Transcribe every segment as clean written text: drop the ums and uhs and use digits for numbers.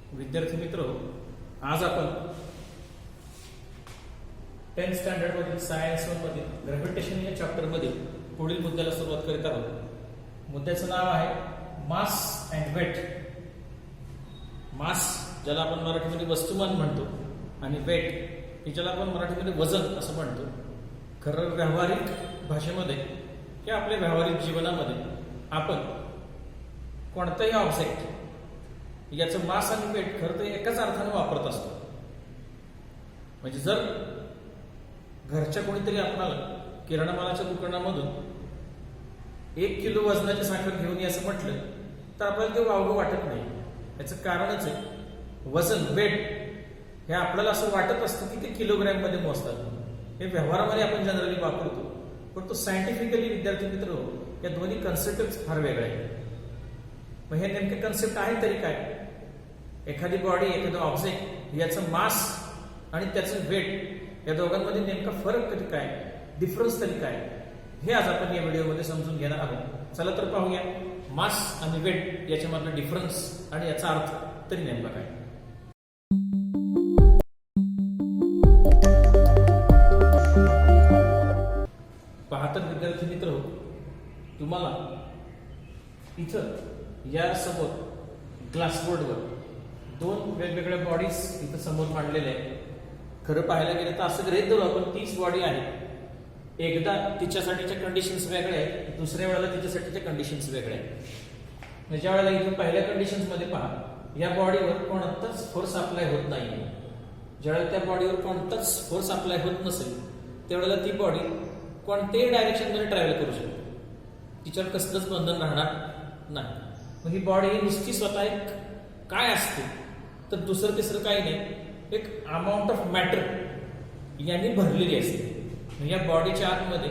विद्यार्थी मित्र, आज आपण 10th स्टँडर्ड मधील सायन्स मधील ग्रॅव्हिटेशन या चॅप्टर मध्ये पुढील मुद्द्याला सुरुवात करीत आहोत। मुद्द्याचं नाव आहे मास अँड वेट। मास ज्याला आपण मराठीमध्ये वस्तुमान म्हणतो आणि वेट ज्याला आपण मराठीमध्ये वजन असं म्हणतो। खरं व्यावहारिक भाषेमध्ये किंवा आपल्या व्यावहारिक जीवनामध्ये आपण कोणताही ऑब्जेक्ट याचं मास आणि वेट खरं तर एकाच अर्थाने वापरत असतो। म्हणजे जर घरच्या कोणीतरी आपल्याला किराणा दुकानामधून 1 किलो वजनाची साखर घेऊन ये असं म्हटलं तर आपल्याला ते वावगं वाटत नाही। याचं कारणच आहे वजन, वेट हे आपल्याला असं वाटत असतं की ते किलोग्रॅम मध्ये मोजतात। हे व्यवहारामध्ये आपण जनरली वापरतो, पण तो सायंटिफिकली विद्यार्थी मित्र या दोन्ही कन्सेप्टच फार वेगळे आहेत। मग हे नेमके कन्सेप्ट आहे तरी काय? एखादी बॉडी, एखादं ऑब्जेक्ट याचं मास आणि त्याचं वेट या दोघांमध्ये नेमका फरक तरी काय, डिफरन्स तरी काय, हे आज आपण या व्हिडिओमध्ये समजून घेणार आहोत। चला तर पाहूया मास आणि वेट याच्यामधला डिफरन्स आणि याचा अर्थ तरी नेमका काय। पाहतात विद्यार्थी मित्र, तुम्हाला इथं या समोर ग्लासबोर्डवर 2 वेगवेगळ्या बॉडीज इथं समोर मांडलेल्या आहेत। खरं पाहायला गेलं तर असं गृहीत धरू आपण 30 बॉडी आहे। एकदा तिच्यासाठीच्या कंडिशन्स वेगळ्या आहेत, दुसऱ्या वेळेला तिच्यासाठीच्या कंडिशन्स वेगळ्या आहेत। ज्या वेळेला इथून पहिल्या कंडिशन्स मध्ये पहा, या बॉडीवर कोणताच फोर्स अप्लाय होत नाही। ज्यावेळेला त्या बॉडीवर कोणताच फोर्स अप्लाय होत नसेल त्यावेळेला ती बॉडी कोणत्याही डायरेक्शन मध्ये ट्रॅव्हल करू शकते, तिच्यावर कसलंच बंधन राहणार नाही। मग ही बॉडी ही नुसती स्वतः एक काय असते तर दुसरं तिसरं काही नाही, एक अमाऊंट ऑफ मॅटर यांनी भरलेली असते। या बॉडीच्या आतमध्ये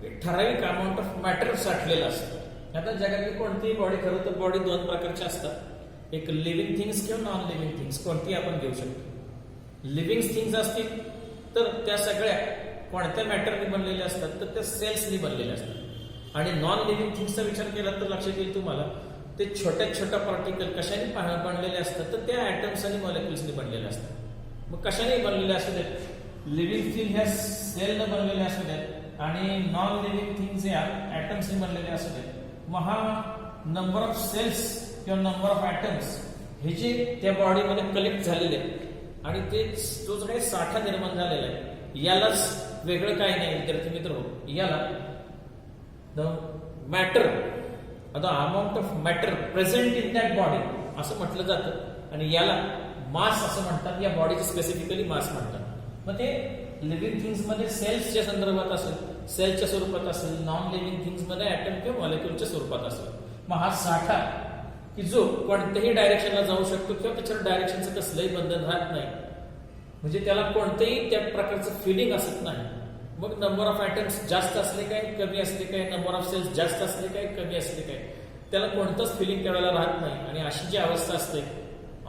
एक ठराविक अमाऊंट ऑफ मॅटर साठलेलं असतं। आता जगातली कोणतीही बॉडी, खरं तर बॉडी 2 प्रकारच्या असतात, एक लिव्हिंग थिंग्स किंवा नॉन लिव्हिंग थिंग्स, कोणतीही आपण घेऊ शकतो। लिव्हिंग थिंग्स असतील तर त्या सगळ्या कोणत्या मॅटरने बनलेल्या असतात तर त्या सेल्सनी बनलेल्या असतात। आणि नॉन लिव्हिंग थिंग्सचा विचार केला तर लक्षात येईल तुम्हाला ते छोट्या पार्टिकल कशाने बनलेले असतात तर त्या ऍटम्स आणि मॉलिक्युल्सने बनलेले असतात। मग कशाने बनलेले असू देत, लिव्हिंग थिंग ह्या सेलने बनलेले असू देत आणि नॉन लिव्हिंग थिंग्स या ऍटम्सने बनलेले असू देत। मग हा नंबर ऑफ सेल्स किंवा नंबर ऑफ ऍटम्स हे जे त्या बॉडीमध्ये कलेक्ट झालेले आहेत आणि ते तो जो काही साठा निर्माण झालेला आहे यालाच वेगळं काही नाही विद्यार्थी मित्र, याला the matter, the amount of matter present in that body असं म्हटलं जातं आणि याला मास असं म्हणतात। या बॉडीचे स्पेसिफिकली मास म्हणतात। मग ते लिव्हिंग थिंग्स मध्ये सेल्सच्या संदर्भात असेल, सेलच्या स्वरूपात असेल, नॉन लिव्हिंग थिंग्स मध्ये ऍटम किंवा मॉलिक्युलच्या स्वरूपात असेल। मग हा साठा की जो कोणत्याही डायरेक्शनला जाऊ शकतो किंवा त्याच्यावर डायरेक्शनचं कसलंही बंधन राहत नाही, म्हणजे त्याला कोणतेही त्या प्रकारचं फिलिंग असत नाही। मग नंबर ऑफ ऍटम्स जास्त असले काय, कमी असले काय, नंबर ऑफ सेल्स जास्त असले काय, कमी असले काय, त्याला कोणतंच फिलिंग त्यावेळेला राहत नाही। आणि अशी जी अवस्था असते,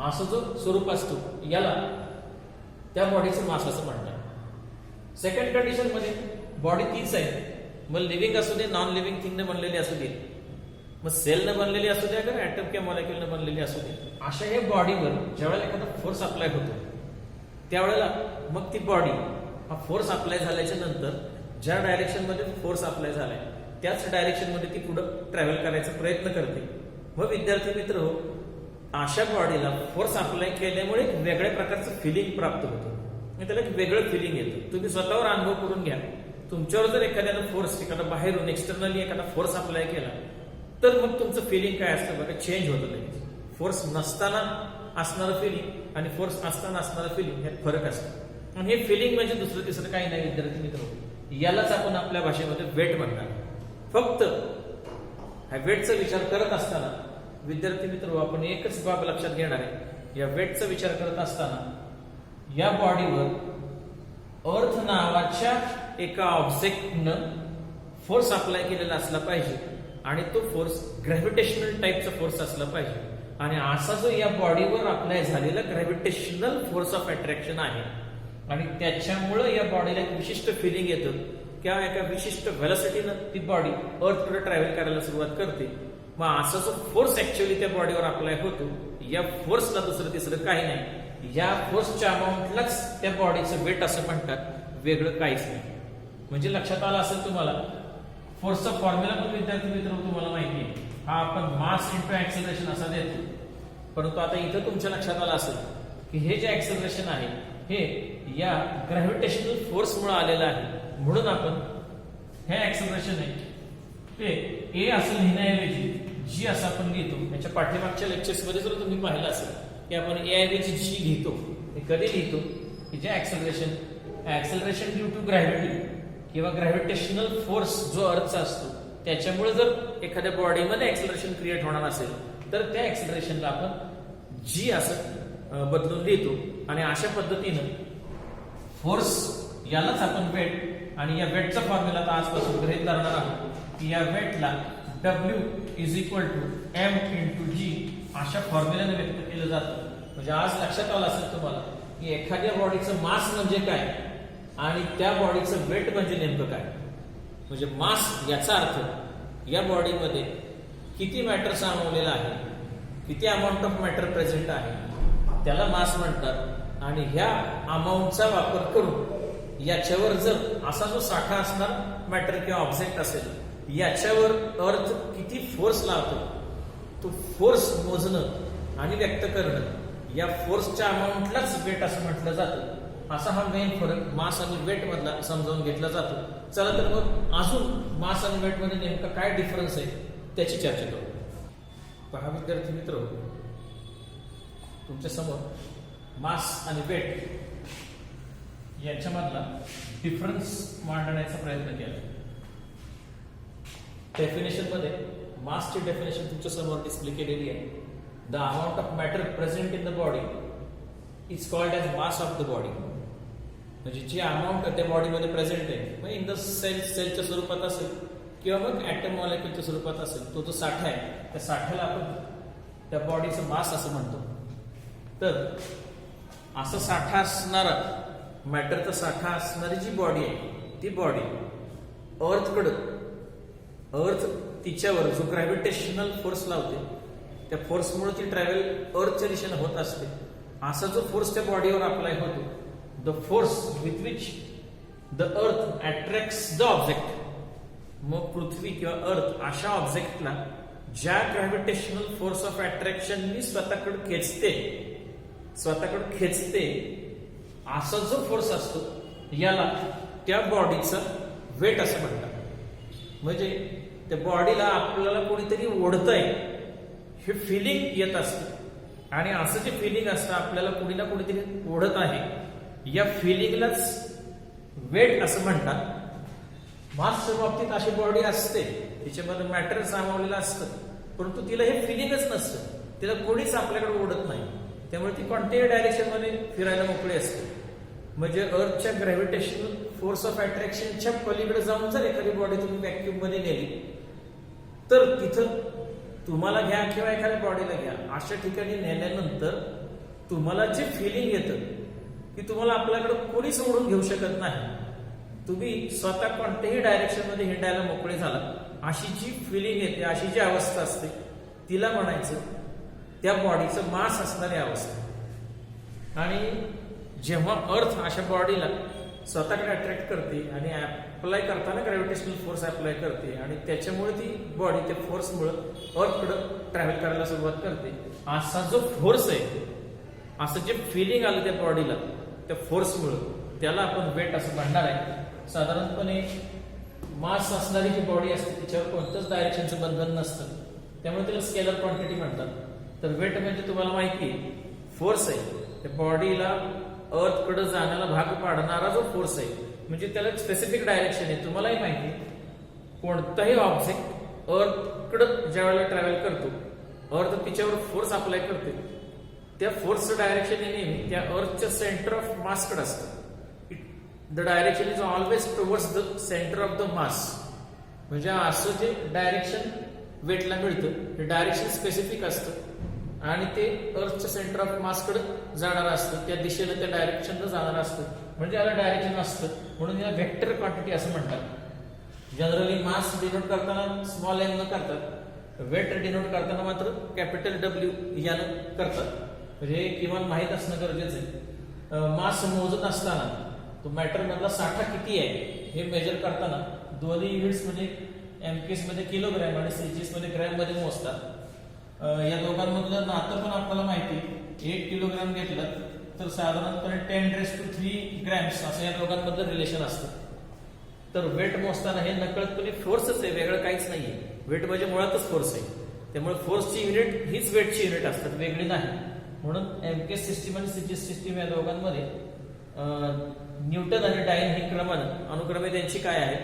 असं जो स्वरूप असतो याला त्या बॉडीचं मास असं म्हणतात। सेकंड कंडिशन मध्ये बॉडी तीच आहे, मग लिव्हिंग असू दे, नॉन लिव्हिंग थिंगने बनलेली असू दे, मग सेलने बनलेली असू दे, अगर ऍटम किंवा मॉलिक्युलने बनलेली असू दे, अशा या बॉडीवर ज्यावेळेला एखादा फोर्स अप्लाय होतो त्यावेळेला मग ती बॉडी हा फोर्स अप्लाय झाल्याच्या नंतर ज्या डायरेक्शन मध्ये फोर्स अप्लाय झालाय त्याच डायरेक्शन मध्ये ती पुढे ट्रॅव्हल करायचा प्रयत्न करते। मग विद्यार्थी मित्र, अशा बॉडीला फोर्स अप्लाय केल्यामुळे एक वेगळ्या प्रकारचं फिलिंग प्राप्त होतं, त्याला एक वेगळं फिलिंग येतं। तुम्ही स्वतःवर अनुभव करून घ्या, तुमच्यावर जर एखाद्यानं फोर्स, एखादा बाहेरून एक्सटर्नली एखादा फोर्स अप्लाय केला तर मग तुमचं फिलिंग काय असतं बघा, चेंज होतं लगेच। फोर्स नसताना असणारं फिलिंग आणि फोर्स असताना असणारं फिलिंग ह्यात फरक असतो। आणि हे फिलिंग म्हणजे दुसरं तिसरं काही नाही विद्यार्थी मित्र, यालाच आपण आपल्या भाषेमध्ये वेट म्हणणार। फक्त ह्या वेटचा विचार करत असताना विद्यार्थी मित्र आपण एकच बाब लक्षात घेणार आहे, या वेटचा विचार करत असताना या बॉडीवर अर्थ नावाच्या एका ऑब्जेक्टनं फोर्स अप्लाय केलेला असला पाहिजे आणि तो फोर्स ग्रॅव्हिटेशनल टाईपचा फोर्स असला पाहिजे। आणि असा जो या बॉडीवर अप्लाय झालेला ग्रॅव्हिटेशनल फोर्स ऑफ अट्रॅक्शन आहे आणि त्याच्यामुळे या बॉडीला एक विशिष्ट फिलिंग येतं किंवा एका विशिष्ट व्हेलॉसिटीनं ती बॉडी अर्थकडे ट्रॅव्हल करायला सुरुवात करते, मग असा जो फोर्स ऍक्च्युअली त्या बॉडीवर अप्लाय होतो, या फोर्सला दुसरं तिसरं काही नाही, या फोर्सच्या अमाऊंटलाच त्या बॉडीचं वेट असं म्हणतात, वेगळं काहीच नाही. म्हणजे लक्षात आलं असेल तुम्हाला, फोर्सचा फॉर्म्युला पण विद्यार्थी मित्र तुम्हाला माहिती आहे, हा आपण मास इंटू ऍक्सेलरेशन असा देतो. परंतु आता इथं तुमच्या लक्षात आलं असेल की हे जे ऍक्सेलरेशन आहे हे या ग्रॅव्हिटेशनल फोर्समुळे आलेलं आहे. म्हणून आपण हे ऍक्सेलरेशन आहे ते ए असं लिहिण्याऐवजी जी असं आपण लिहितो. याच्या पाठीमागच्या लेक्चर्स मध्ये जर तुम्ही पाहिलं असेल की आपण ए ऐवजी जी लिहितो. हे कधी लिहितो की जे ऍक्सेलरेशन ड्यू टू ग्रॅव्हिटी किंवा ग्रॅव्हिटेशनल फोर्स जो अर्थचा असतो त्याच्यामुळे जर एखाद्या बॉडीमध्ये ऍक्सेलरेशन क्रिएट होणार असेल तर त्या ऍक्सेलरेशनला आपण जी असं बदलून लिहितो. आणि अशा पद्धतीनं फोर्स यालाच आपण वेट, आणि या वेटचा फॉर्म्युला तर आजपासून गृहीत धरणार आहोत की या वेटला W is equal to M into g अशा फॉर्म्युल्याने व्यक्त केलं जातं. म्हणजे आज लक्षात आलं असेल तुम्हाला की एखाद्या बॉडीचं मास म्हणजे काय आणि त्या बॉडीचं वेट म्हणजे नेमकं काय. म्हणजे मास याचा अर्थ या बॉडीमध्ये किती मॅटर सामावलेला आहे, किती अमाऊंट ऑफ मॅटर प्रेझेंट आहे त्याला मास म्हणतात. आणि ह्या अमाऊंटचा वापर करून याच्यावर जर असा जो साठा असणार मॅटर किंवा ऑब्जेक्ट असेल याच्यावर अर्थ किती फोर्स लावतो तो फोर्स मोजणं आणि व्यक्त करणं, या फोर्सच्या अमाऊंटलाच वेट असं म्हटलं जातं. असा हा मेन फरक मास आणि वेट मधला समजावून घेतला जातो. चला तर मग अजून मास आणि वेट मध्ये नेमका काय डिफरन्स आहे त्याची चर्चा करू. पहा विद्यार्थी मित्र, तुमच्या समोर मास आणि वेट यांच्यामधला डिफरन्स मांडण्याचा प्रयत्न केला. डेफिनेशन मध्ये मासची डेफिनेशन तुमच्या समोर डिस्प्ले केलेली आहे. The amount of matter present in the body is called age mass of the body. म्हणजे जी अमाऊंट त्या बॉडीमध्ये प्रेझेंट आहे, मग इन द सेलच्या स्वरूपात असेल किंवा मग ऍटम मॉलिक्युलच्या स्वरूपात असेल, तो जो साठा आहे त्या साठ्याला आपण त्या बॉडीचं मास असं म्हणतो. तर असं साठा असणारा, मॅटरचा साठा असणारी जी बॉडी आहे ती बॉडी अर्थ तिच्यावर जो ग्रॅव्हिटेशनल फोर्स लावते त्या फोर्समुळे ती ट्रॅव्हल अर्थच्या दिशेने होत असते. असा जो फोर्स त्या बॉडीवर अप्लाय होतो, the force with which the earth attracts the object. मग पृथ्वी किंवा अर्थ अशा ऑब्जेक्टला ज्या ग्रॅव्हिटेशनल फोर्स ऑफ अट्रॅक्शननी स्वतःकडे खेचते असा जो फोर्स असतो याला त्या बॉडीचं वेट असं म्हणतात. म्हणजे त्या बॉडीला आपल्याला कोणीतरी ओढतंय हे फिलिंग येत असते, आणि असं जे फिलिंग असतं आपल्याला कोणी ना कोणीतरी ओढत आहे, या फिलिंगलाच वेट असं म्हणतात. मासच्या बाबतीत अशी बॉडी असते तिच्यामध्ये मॅटर सामावलेलं असतं, परंतु तिला हे फिलिंगच नसतं, तिला कोणीच आपल्याकडे ओढत नाही, त्यामुळे ती कोणत्याही डायरेक्शन मध्ये फिरायला मोकळी असते. म्हणजे अर्थच्या ग्रॅव्हिटेशनल फोर्स ऑफ अट्रॅक्शनच्या पलीकडे जाऊन जर एखादी बॉडी तुम्ही व्हॅक्यूम मध्ये नेली तर तिथं तुम्हाला घ्या किंवा एखाद्या बॉडीला घ्या, अशा ठिकाणी नेल्यानंतर तुम्हाला जे फिलिंग येतं की तुम्हाला आपल्याकडे कोणीच ओढून घेऊ शकत नाही, तुम्ही स्वतः कोणत्याही डायरेक्शन मध्ये हिंडायला मोकळे झाला, अशी जी फिलिंग येते, अशी जी अवस्था असते तिला म्हणायचं त्या बॉडीचं मास असणारी अवस्था. आणि जेव्हा अर्थ अशा बॉडीला स्वतःकडे अट्रॅक्ट करते आणि अप्लाय करताना ग्रॅव्हिटेशनल फोर्स अप्लाय करते आणि त्याच्यामुळे ती बॉडी त्या फोर्समुळे अर्थकडे ट्रॅव्हल करायला सुरुवात करते, असा जो फोर्स आहे, असं जे फिलिंग आलं त्या बॉडीला त्या फोर्समुळे, त्याला आपण वेट असं म्हणणार आहे. साधारणपणे मास असणारी जी बॉडी असते तिच्यावर कोणतंच डायरेक्शनचं बंधन नसतं, त्यामुळे त्याला स्केलर क्वांटिटी म्हणतात. तर वेट म्हणजे तुम्हाला माहिती आहे फोर्स आहे, त्या बॉडीला अर्थकडे जाण्याला भाग पाडणारा जो फोर्स आहे, म्हणजे त्याला स्पेसिफिक डायरेक्शन आहे. तुम्हालाही माहिती कोणताही ऑब्जेक्ट अर्थकडे ज्या वेळेला ट्रॅव्हल करतो, अर्थ तिच्यावर फोर्स अप्लाय करते, त्या फोर्सचं डायरेक्शन हे नेहमी त्या अर्थच्या सेंटर ऑफ मासकडे असतं. The direction is always towards the centre of the mass. म्हणजे असं जे डायरेक्शन वेटला मिळतं ते डायरेक्शन स्पेसिफिक असतं आणि ते अर्थच्या सेंटर ऑफ मासकडे जाणार असतं, त्या दिशेला त्या डायरेक्शनला जाणार असतं, म्हणजे याला डायरेक्शन असतं. म्हणून याला व्हेक्टर क्वांटिटी असं म्हणतात. जनरली मास डिनोट करताना स्मॉल एम न करतात, वेट डिनोट करताना मात्र कॅपिटल W यानं करतात. म्हणजे किमान माहीत असणं गरजेचं आहे. मास मोजत असताना तो मॅटर मधला साठा किती आहे हे मेजर करताना दोन्ही युनिट्स मध्ये MKs मध्ये किलोग्रॅम आणि CGS मध्ये ग्रॅम मध्ये मोजतात. या दोघांमधलं नातं पण आपल्याला माहिती आहे. 1 किलोग्रॅम घेतलं तर साधारणपणे 10⁻³ ग्रॅम्स असं या दोघांमधलं रिलेशन असतं. तर वेट मोजताना हे नकळतपणे फोर्सच आहे, वेगळं काहीच नाहीये. वेट म्हणजे मुळातच फोर्स आहे. त्यामुळे फोर्सची युनिट हीच वेटची युनिट असतात, वेगळी नाही. म्हणून MKS सिस्टीम आणि CGS सिस्टीम या दोघांमध्ये न्यूटन आणि डाइन ही क्रमानं अनुक्रमे त्यांची काय आहे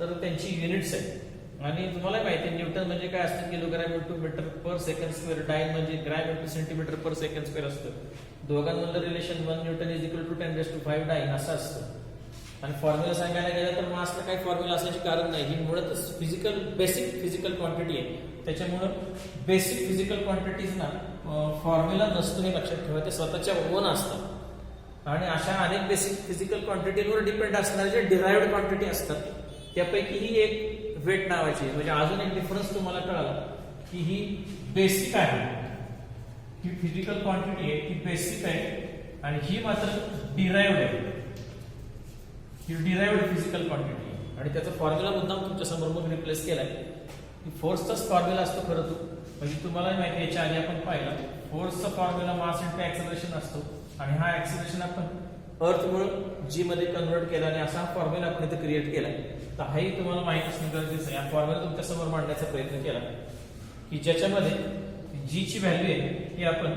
तर त्यांची युनिट्स आहेत. आणि तुम्हाला माहिती आहे न्यूटन म्हणजे काय असतं, kilogram into metre per second square. Dyne म्हणजे gram into centimetre per second square असतं. दोघांमधलं relation 1 newton is equal to 10⁵ dyne असं असतं. आणि फॉर्म्युला सांगायला गेलं तर मासला काही फॉर्म्युला असण्याचे कारण नाही. ही मुळातच बेसिक फिजिकल क्वांटिटी आहे. त्याच्यामुळं बेसिक फिजिकल क्वांटिटीजना फॉर्म्युला नसतो हे लक्षात ठेवा. ते स्वतःच्या ओन असतात. आणि अशा अनेक बेसिक फिजिकल क्वांटिटीवर डिपेंड असणारे जे डिराइव्ड क्वांटिटी असतात त्यापैकी ही एक वेट नावाची. म्हणजे अजून एक डिफरन्स तुम्हाला कळाला की ही बेसिक आहे, ही फिजिकल क्वांटिटी आहे, ती बेसिक आहे. आणि ही मात्र डिराइव्ड आहे, ही डिराइव्ड फिजिकल क्वांटिटी आहे. आणि त्याचा फॉर्म्युला मुद्दाम तुमच्या समोर मग रिप्लेस केलाय. फोर्सचाच फॉर्म्युला असतो खरं तो. म्हणजे तुम्हाला माहिती याच्या आधी आपण पाहिला फोर्सचा फॉर्म्युला मास इंटू ऍक्सेलरेशन असतो. आणि हा ऍक्सेलरेशन आपण अर्थमुळे जी मध्ये कन्वर्ट केला आणि असा फॉर्म्युला आपण इथे क्रिएट केला. तर हाही तुम्हाला माहित असणं गरजेचं आहे. या फॉर्म्युला तुमच्या समोर मांडण्याचा प्रयत्न केला की ज्याच्यामध्ये जी ची व्हॅल्यू आहे ही आपण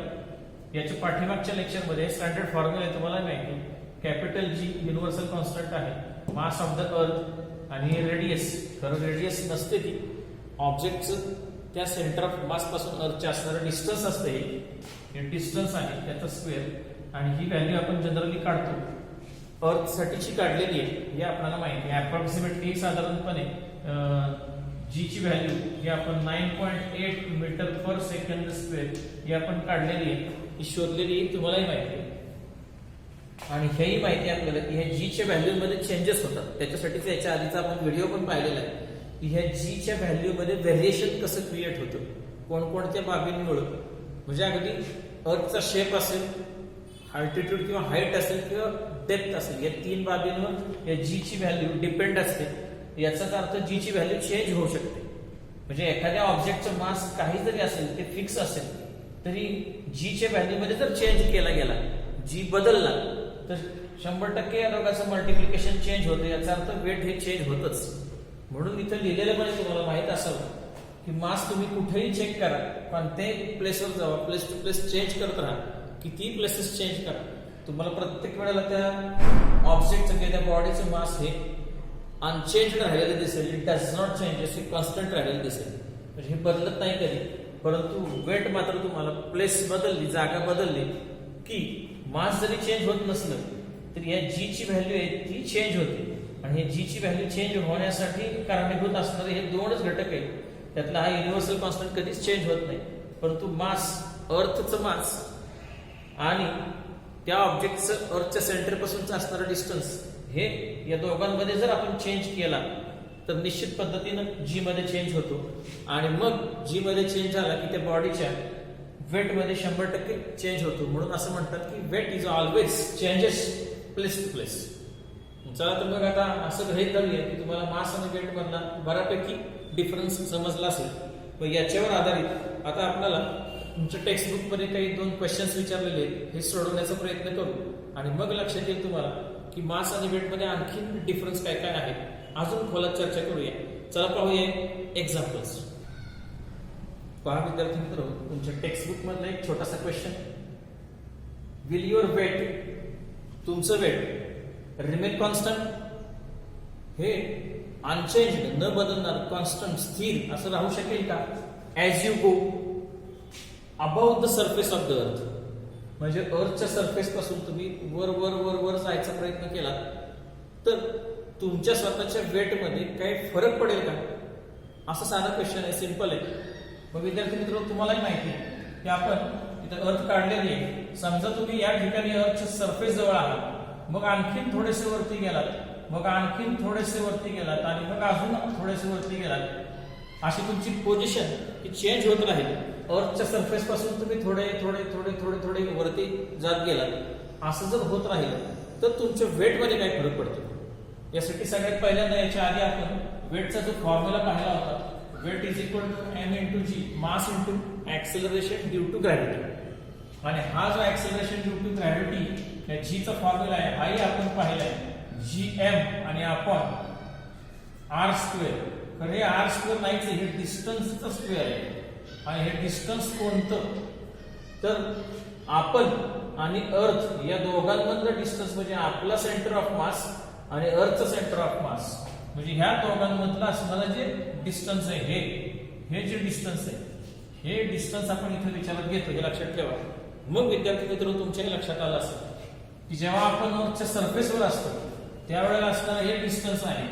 याच्या पाठीमागच्या लेक्चरमध्ये स्टँडर्ड फॉर्म्युला आहे तुम्हाला माहिती. कॅपिटल G युनिव्हर्सल कॉन्स्टंट आहे, मास ऑफ द अर्थ. आणि रेडियस, खरं रेडियस नसते ती, ऑब्जेक्टचं त्या सेंटर ऑफ मास पासून अर्थच्या असणारं डिस्टन्स असते. हे डिस्टन्स आहे त्याचा स्क्वेअर. आणि ही व्हॅल्यू आपण जनरली काढतो अर्थ साठीची काढलेली आहे हे आपल्याला माहिती आहे. अप्रॉक्सिमेटली साधारणपणे G ची व्हॅल्यू ही आपण 9.8 मीटर पर सेकंड स्क्वेअर ही आपण काढलेली आहे, ही शोधलेली आहे, तुम्हालाही माहिती आहे. आणि हेही माहिती आहे आपल्याला की ह्या G च्या व्हॅल्यू मध्ये चेंजेस होतात. त्याच्यासाठीच याच्या आधीचा आपण व्हिडिओ पण पाहिलेला आहे की ह्या G च्या व्हॅल्यू मध्ये व्हेरिएशन कसं क्रिएट होतं, कोणकोणत्या बाबींमुळे. म्हणजे अगदी अर्थचा शेप असेल, अल्टिट्यूड किंवा हाईट असेल किंवा डेप्थ असेल, या 3 बाबींवर या G ची व्हॅल्यू डिपेंड असते. याचाच अर्थ G ची व्हॅल्यू चेंज होऊ शकते. म्हणजे एखाद्या ऑब्जेक्टचं मास काही जरी असेल ते फिक्स असेल तरी G च्या व्हॅल्यू मध्ये जर चेंज केला गेला, G बदलला तर 100% या दोघांचं मल्टिप्लिकेशन चेंज होतं. याचा अर्थ वेट हे चेंज होतच. म्हणून इथं लिहिलेलं पण तुम्हाला माहित असावं की मास तुम्ही कुठेही चेक करा, पण ते प्लेसवर जावा, प्लेस टू प्लेस चेंज करत राहा, किती प्लेसेस चेंज करा, तुम्हाला प्रत्येक वेळेला त्या ऑब्जेक्टचं किंवा त्या बॉडीचं मास हे अनचेंज राहिलेलं दिसेल. इट डज नॉट चेंजेस, हे कॉन्स्टंट राहिलेलं दिसेल. म्हणजे हे बदलत नाही कधी. परंतु वेट मात्र तुम्हाला प्लेस बदलली, जागा बदलली की मास जरी चेंज होत नसलं तरी या G ची व्हॅल्यू आहे ती चेंज होते. आणि हे G ची व्हॅल्यू चेंज होण्यासाठी कारणीभूत असणारे हे 2च घटक आहेत. त्यातला हा युनिव्हर्सल कॉन्स्टंट कधीच चेंज होत नाही. परंतु मास, अर्थचं मास आणि त्या ऑब्जेक्टचं अर्थच्या सेंटर पासूनचं असणारं डिस्टन्स, हे या दोघांमध्ये जर आपण चेंज केला तर निश्चित पद्धतीनं G मध्ये चेंज होतो. आणि मग G मध्ये चेंज झाला की त्या बॉडीच्या वेट मध्ये 100% चेंज होतो. म्हणून असं म्हणतात की weight is always changes place to place. चला तर मग आता असं गृहीत धरूया की तुम्हाला मास आणि वेट मधला बऱ्यापैकी डिफरन्स समजला असेल. मग याच्यावर आधारित आता आपल्याला तुमच्या टेक्स्टबुक मध्ये काही 2 क्वेश्चन्स विचारलेले आहेत, हे सोडवण्याचा प्रयत्न करू. आणि मग लक्षात येईल तुम्हाला की मास आणि वेट मध्ये आणखीन डिफरन्स काय काय आहे. अजून खोलात चर्चा करूया. चला पाहूया एक्झाम्पल्स. पहा विद्यार्थी मित्र, तुमच्या टेक्स्टबुक मधला एक छोटासा क्वेश्चन. विल युअर वेट, तुमचं वेट रिमेन कॉन्स्टंट, हे अनचेंज्ड, न बदलणार, कॉन्स्टंट, स्थिर असं राहू शकेल का as you go about the surface of the अर्थ. म्हणजे अर्थच्या सरफेस पासून तुम्ही वर वर वर वर जायचा प्रयत्न केला तर तुमच्या स्वतःच्या वेट मध्ये काही फरक पडेल का, असा साधा क्वेश्चन आहे, सिंपल आहे. मग विद्यार्थी मित्र, तुम्हालाही माहिती आहे की आपण इथं अर्थ काढलेली आहे. समजा तुम्ही या ठिकाणी अर्थच्या सरफेस जवळ आहात, मग आणखीन थोडेसे वरती गेलात, मग आणखीन थोडेसे वरती गेलात आणि मग अजून थोडेसे वरती गेलात, अशी तुमची पोझिशन ही चेंज होत राहील. अर्थच्या सरफेस पासून तुम्ही थोडे थोडे थोडे थोडे थोडे वरती जात गेलात असं जर होत राहिलं तर तुमच्या वेटमध्ये काय फरक पडतो. यासाठी सगळ्यात पहिल्यांदा याच्या आधी आपण वेटचा जो फॉर्म्युला पाहिला होता, weight is equal to M into G, mass into acceleration due to gravity. आणि हा जो ऍक्सेलरेशन ड्यू टू ग्रॅव्हिटी या जी चा फॉर्म्युला आहे हाही आपण पाहिलाय, जी एम आणि आपण आर स्क्वेअर. तर हे आर स्क्वेअर नाहीच, हे डिस्टन्सचं स्क्वेअर आहे. आणि हे डिस्टन्स कोणतं तर आपण आणि अर्थ या दोघांमधलं डिस्टन्स, म्हणजे आपला सेंटर ऑफ मास आणि अर्थचं सेंटर ऑफ मास, म्हणजे ह्या दोघांमधलं असणारं जे डिस्टन्स आहे हे जे डिस्टन्स आहे हे डिस्टन्स आपण इथे विचारात घेतो, हे लक्षात ठेवा. मग विद्यार्थी मित्र तुमच्याही लक्षात आलं असेल की जेव्हा आपण अर्थच्या सरफेसवर असतो त्यावेळेला असणारं हे डिस्टन्स आहे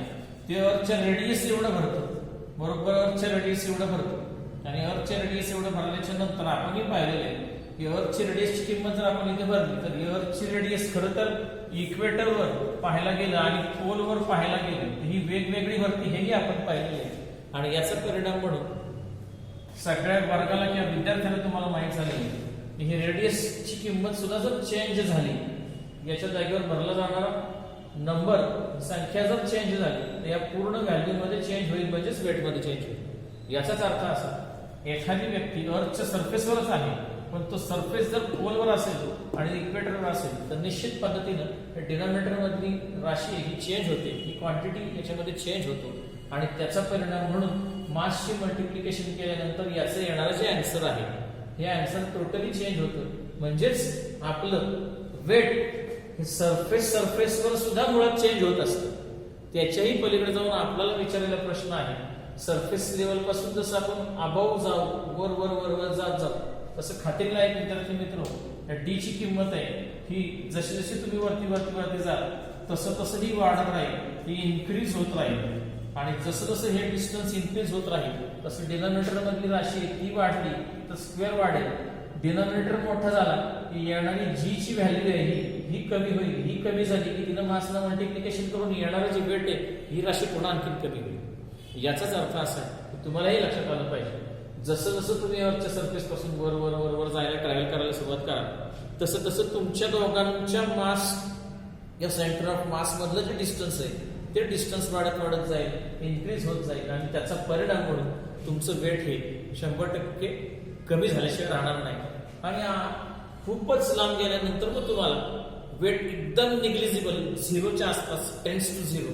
ते अर्थच्या रेडियस एवढं भरतं, बरोबर अर्थच्या रेडियस एवढं भरतं. आणि अर्थच्या रेडियस एवढं भरल्याच्या नंतर आपणही पाहिलेलं आहे की अर्थची रेडियसची किंमत जर आपण इथे भरली तर अर्थची रेडियस खरं तर इक्वेटरवर पाहायला गेलं आणि पोलवर पाहायला गेलं तर ही वेगवेगळी भरती, हेही आपण पाहिलेलं आहे. आणि याचा परिणाम म्हणून सगळ्या वर्गाला किंवा विद्यार्थ्यांना तुम्हाला माहित झालेली की ही रेडियसची किंमत सुद्धा जर चेंज झाली, याच्या जागेवर भरला जाणारा नंबर संख्या जर चेंज झाली तर या पूर्ण व्हॅल्यू मध्ये चेंज होईल, म्हणजेच वेट मध्ये चेंज होईल. याचाच अर्थ असा एखादी व्यक्ती अर्थच्या सरफेसवरच आहे पण तो सरफेस जर पोलवर असेल आणि इक्वेटरवर असेल तर निश्चित पद्धतीनं डिनॉमिनेटर मधली राशी ही चेंज होते, ही क्वांटिटी याच्यामध्ये चेंज होतो. आणि त्याचा परिणाम म्हणून मासची मल्टिप्लिकेशन केल्यानंतर याचं येणारं जे आन्सर आहे हे आन्सर टोटली चेंज होतं. म्हणजेच आपलं वेट हे सरफेसवर सुद्धा मुळात चेंज होत असतं. त्याच्याही पलीकडे जाऊन आपल्याला विचारलेला प्रश्न आहे, सरफेस लेवल पासून जसं आपण अबाव जाऊ, वर वर वर वर जात जाऊ, तसं खात्रीला एक विद्यार्थी मित्र डी ची किंमत आहे ही जशी जशी तुम्ही वरती वरती वरती जाल तसं तसं ही वाढत राहील, ही इन्क्रीज होत राहील. आणि जसं जसं हे डिस्टन्स इन्क्रीज होत राहील तसं डिनॉमिनेटर मधली राशी ती वाढली तर स्क्वेअर वाढेल. डिनॉमिनेटर मोठा झाला की येणारी जी ची व्हॅल्यू आहे ही कमी होईल, ही कमी झाली की तिनं मासनं मल्टिप्लिकेशन करून येणारं जे वेट आहे ही राशी पुन्हा आणखी कमी होईल. याचाच अर्थ असा आहे की तुम्हालाही लक्षात आलं पाहिजे जसं जसं तुम्ही अर्थच्या सरफेस पासून वर वर वर वर जायला ट्रॅव्हल करायला सुरुवात कराल तसं तसं तुमच्या दोघांच्या मास या सेंटर ऑफ मास मधलं जे डिस्टन्स आहे ते डिस्टन्स वाढत वाढत जाईल, इन्क्रीज होत जाईल. आणि त्याचा परिणाम म्हणून तुमचं वेट हे 100% कमी झाल्याशिवाय राहणार नाही. आणि खूपच लांब गेल्यानंतर मग तुम्हाला वेट एकदम निग्लिजिबल, झिरोच्या आसपास, टेन्स टू झिरो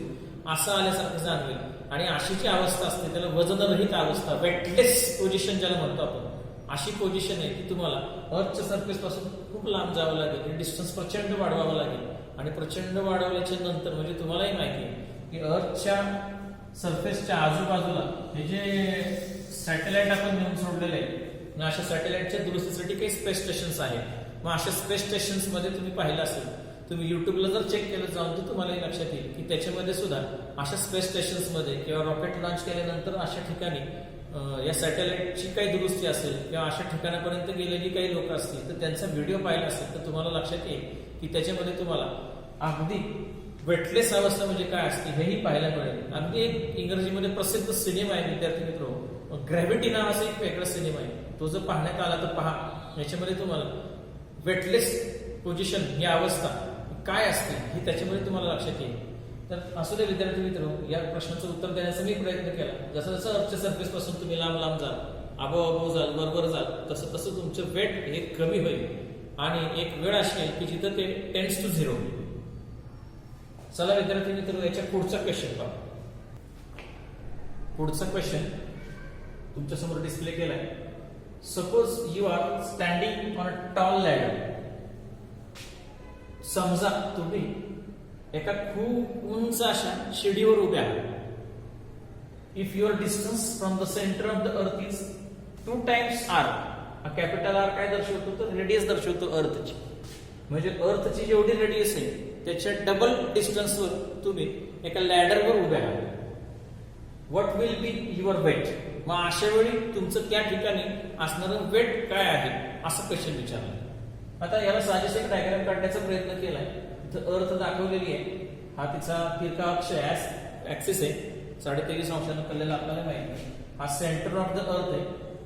असं आल्यासारखं जाणवेल. आणि अशी जी अवस्था असते त्याला वजनरहित अवस्था, वेटलेस पोझिशन ज्याला म्हणतो आपण, अशी पोझिशन आहे की तुम्हाला अर्थच्या सरफेस पासून खूप लांब जावं लागेल, डिस्टन्स प्रचंड वाढवावं लागेल. आणि प्रचंड वाढवल्याच्या नंतर म्हणजे तुम्हालाही माहिती आहे की अर्थच्या सरफेसच्या आजूबाजूला हे जे सॅटेलाइट आपण घेऊन सोडलेले आहे, अशा सॅटेलाइटच्या दुरुस्तीसाठी काही स्पेस स्टेशन्स आहेत. मग अशा स्पेस स्टेशन्स मध्ये तुम्ही पाहिलं असेल, तुम्ही युट्यूबला जर चेक केलं जाऊन तर तुम्हाला लक्षात येईल की त्याच्यामध्ये सुद्धा अशा स्पेस स्टेशन्स मध्ये किंवा रॉकेट लॉन्च केल्यानंतर अशा ठिकाणी या सॅटेलाइटची काही दुरुस्ती असेल किंवा अशा ठिकाणापर्यंत गेलेली काही लोक असतील तर त्यांचा व्हिडिओ पाहिला असेल तर तुम्हाला लक्षात येईल की त्याच्यामध्ये तुम्हाला अगदी वेटलेस अवस्था म्हणजे काय असते हेही पाहायला मिळेल. अगदी एक इंग्रजीमध्ये प्रसिद्ध सिनेमा आहे विद्यार्थी मित्र, ग्रॅव्हिटी नावाचा एक वेगळा सिनेमा आहे, तो जर पाहण्यात आला तर पहा. याच्यामध्ये तुम्हाला वेटलेस पोझिशन ही अवस्था काय असते हे त्याच्यामध्ये तुम्हाला लक्षात येईल. तर असू दे विद्यार्थी मित्र, या प्रश्नाचं उत्तर देण्याचा मी प्रयत्न केला. जसं जसं अर्थच्या सरफेस पासून तुम्ही लांब लांब जाल, अबो जाल, वर जाल, तसं तसं तुमचं वेट हे कमी होईल. आणि एक वेळ अशी आहे की जिथं ते टेन्स टू झिरो. चला विद्यार्थी मित्र, याच्या पुढचा क्वेश्चन पहा. पुढचा क्वेश्चन तुमच्या समोर डिस्प्ले केलाय. Suppose you are standing on a tall ladder. समजा तुम्ही एका खूप उंच अशा शिडीवर उभे आहात. If your distance from the centre of the earth is 2 times R. Capital R काय दर्शवतो तर रेडियस दर्शवतो अर्थची. म्हणजे अर्थची जेवढी रेडियस आहे त्याच्या डबल डिस्टन्सवर तुम्ही एका लॅडरवर उभे आहात. What will be your weight. मग अशा वेळी तुमचं त्या ठिकाणी असणारं वेट काय आहे असं क्वेश्चन विचारलं. आता याला साजेस एक डायग्राम काढण्याचा प्रयत्न केलाय. इथं अर्थ दाखवलेली आहे, हा तिचा तिरका अक्ष ऍक्सिस आहे, 23.5 अंशांना कळलेला आपल्याला माहिती. हा सेंटर ऑफ द अर्थ आहे.